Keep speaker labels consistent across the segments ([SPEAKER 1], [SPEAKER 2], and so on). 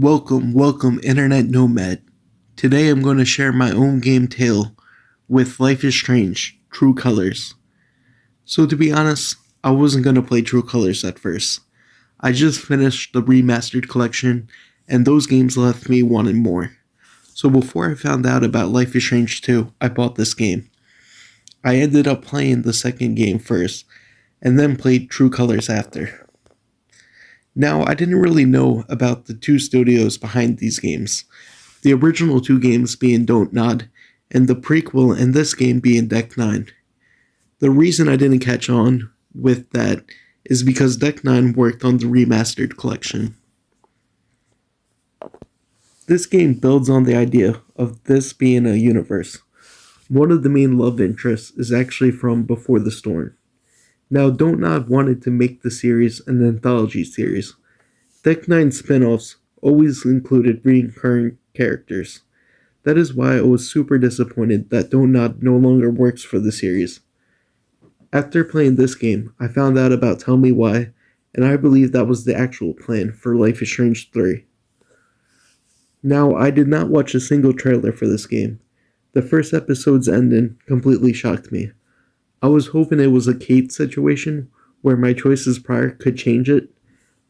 [SPEAKER 1] Welcome, Internet Nomad. Today I'm going to share my own game tale with Life is Strange True Colors. So, to be honest, I wasn't going to play True Colors at first. I just finished the remastered collection, and those games left me wanting more. So, before I found out about Life is Strange 2, I bought this game. I ended up playing the second game first, and then played True Colors after. Now, I didn't really know about the two studios behind these games. The original two games being Don't Nod, and the prequel in this game being Deck 9. The reason I didn't catch on with that is because Deck 9 worked on the remastered collection. This game builds on the idea of this being a universe. One of the main love interests is actually from Before the Storm. Now, Don't Nod wanted to make the series an anthology series. Deck 9 spin-offs always included recurring characters. That is why I was super disappointed that Don't Nod no longer works for the series. After playing this game, I found out about Tell Me Why, and I believe that was the actual plan for Life is Strange 3. Now, I did not watch a single trailer for this game. The first episode's ending completely shocked me. I was hoping it was a Kate situation, where my choices prior could change it.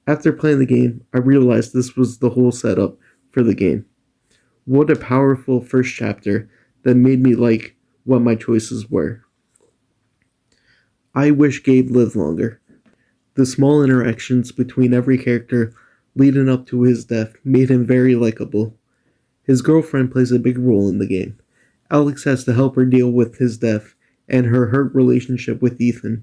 [SPEAKER 1] After playing the game, I realized this was the whole setup for the game. What a powerful first chapter that made me like what my choices were. I wish Gabe lived longer. The small interactions between every character leading up to his death made him very likable. His girlfriend plays a big role in the game. Alex has to help her deal with his death and her hurt relationship with Ethan.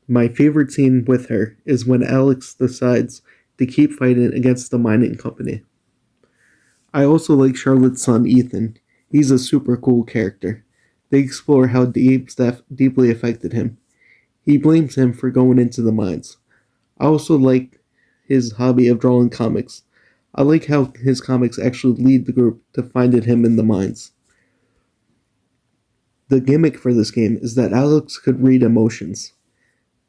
[SPEAKER 1] My favorite scene with her is when Alex decides to keep fighting against the mining company. I also like Charlotte's son Ethan. He's a super cool character. They explore how Gabe's death deeply affected him. He blames him for going into the mines. I also like his hobby of drawing comics. I like how his comics actually lead the group to finding him in the mines. The gimmick for this game is that Alex could read emotions.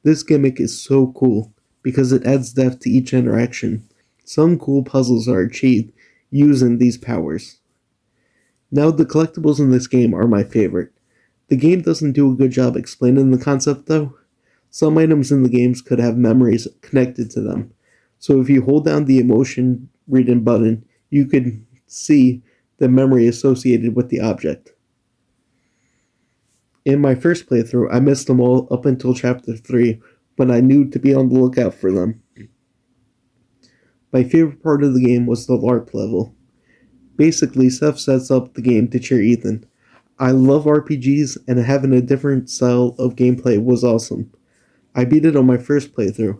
[SPEAKER 1] This gimmick is so cool because it adds depth to each interaction. Some cool puzzles are achieved using these powers. Now, the collectibles in this game are my favorite. The game doesn't do a good job explaining the concept though. Some items in the games could have memories connected to them. So if you hold down the emotion reading button, you could see the memory associated with the object. In my first playthrough, I missed them all up until Chapter 3, when I knew to be on the lookout for them. My favorite part of the game was the LARP level. Basically, Seth sets up the game to cheer Ethan. I love RPGs, and having a different style of gameplay was awesome. I beat it on my first playthrough.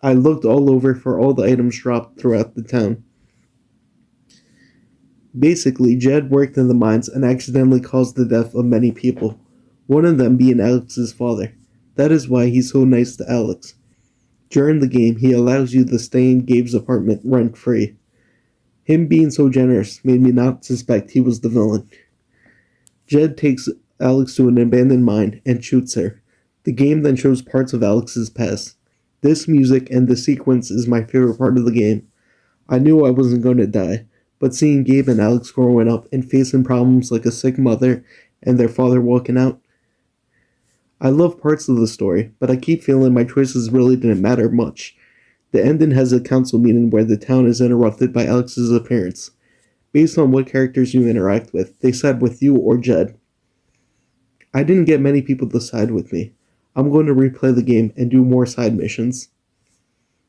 [SPEAKER 1] I looked all over for all the items dropped throughout the town. Basically, Jed worked in the mines and accidentally caused the death of many people, one of them being Alex's father. That is why he's so nice to Alex. During the game, he allows you to stay in Gabe's apartment rent-free. Him being so generous made me not suspect he was the villain. Jed takes Alex to an abandoned mine and shoots her. The game then shows parts of Alex's past. This music and the sequence is my favorite part of the game. I knew I wasn't going to die, but seeing Gabe and Alex growing up and facing problems like a sick mother and their father walking out. I love parts of the story, but I keep feeling my choices really didn't matter much. The ending has a council meeting where the town is interrupted by Alex's appearance. Based on what characters you interact with, they side with you or Jed. I didn't get many people to side with me. I'm going to replay the game and do more side missions.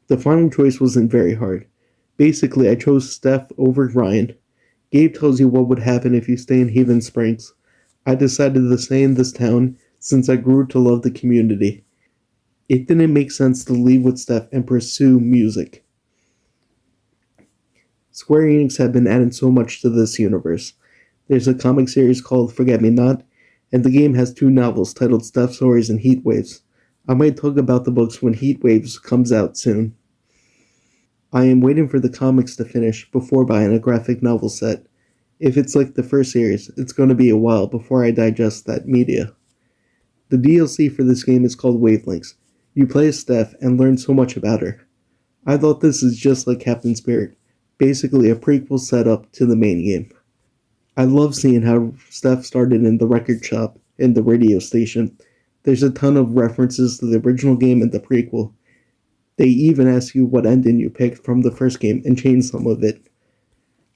[SPEAKER 1] The final choice wasn't very hard. Basically, I chose Steph over Ryan. Gabe tells you what would happen if you stay in Haven Springs. I decided to stay in this town since I grew to love the community. It didn't make sense to leave with Steph and pursue music. Square Enix have been adding so much to this universe. There's a comic series called Forget Me Not, and the game has 2 novels titled Steph Stories and Heat Waves. I might talk about the books when Heat Waves comes out soon. I am waiting for the comics to finish before buying a graphic novel set. If it's like the first series, it's going to be a while before I digest that media. The DLC for this game is called Wavelengths. You play as Steph and learn so much about her. I thought this is just like Captain Spirit. basically a prequel setup to the main game. I love seeing how Steph started in the record shop and the radio station. There's a ton of references to the original game and the prequel. They even ask you what ending you picked from the first game and change some of it.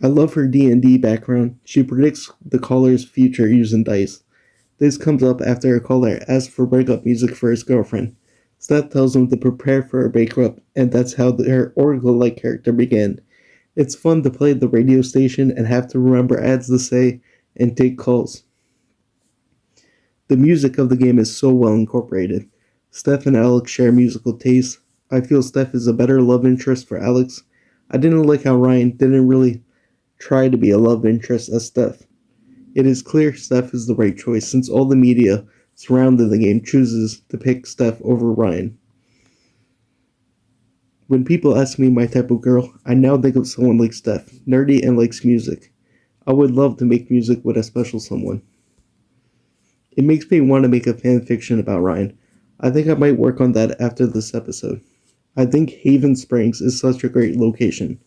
[SPEAKER 1] I love her D&D background. She predicts the caller's future using dice. This comes up after a caller asks for breakup music for his girlfriend. Steph tells him to prepare for a breakup, and that's how her Oracle-like character began. It's fun to play the radio station and have to remember ads to say and take calls. The music of the game is so well incorporated. Steph and Alex share musical tastes. I feel Steph is a better love interest for Alex. I didn't like how Ryan didn't really try to be a love interest as Steph. It is clear Steph is the right choice since all the media surrounding the game chooses to pick Steph over Ryan. When people ask me my type of girl, I now think of someone like Steph, nerdy and likes music. I would love to make music with a special someone. It makes me want to make a fan fiction about Ryan. I think I might work on that after this episode. I think Haven Springs is such a great location.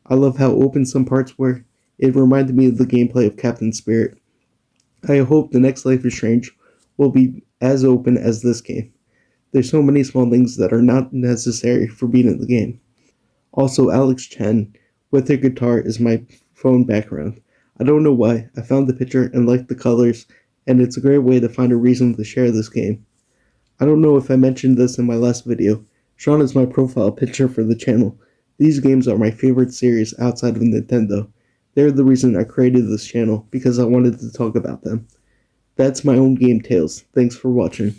[SPEAKER 1] I love how open some parts were. It reminded me of the gameplay of Captain Spirit. I hope the next Life is Strange will be as open as this game. There's so many small things that are not necessary for beating the game. Also, Alex Chen with her guitar is my phone background. I don't know why. I found the picture and liked the colors, and it's a great way to find a reason to share this game. I don't know if I mentioned this in my last video. Sean is my profile picture for the channel. These games are my favorite series outside of Nintendo. They're the reason I created this channel, because I wanted to talk about them. That's my own game tales. Thanks for watching.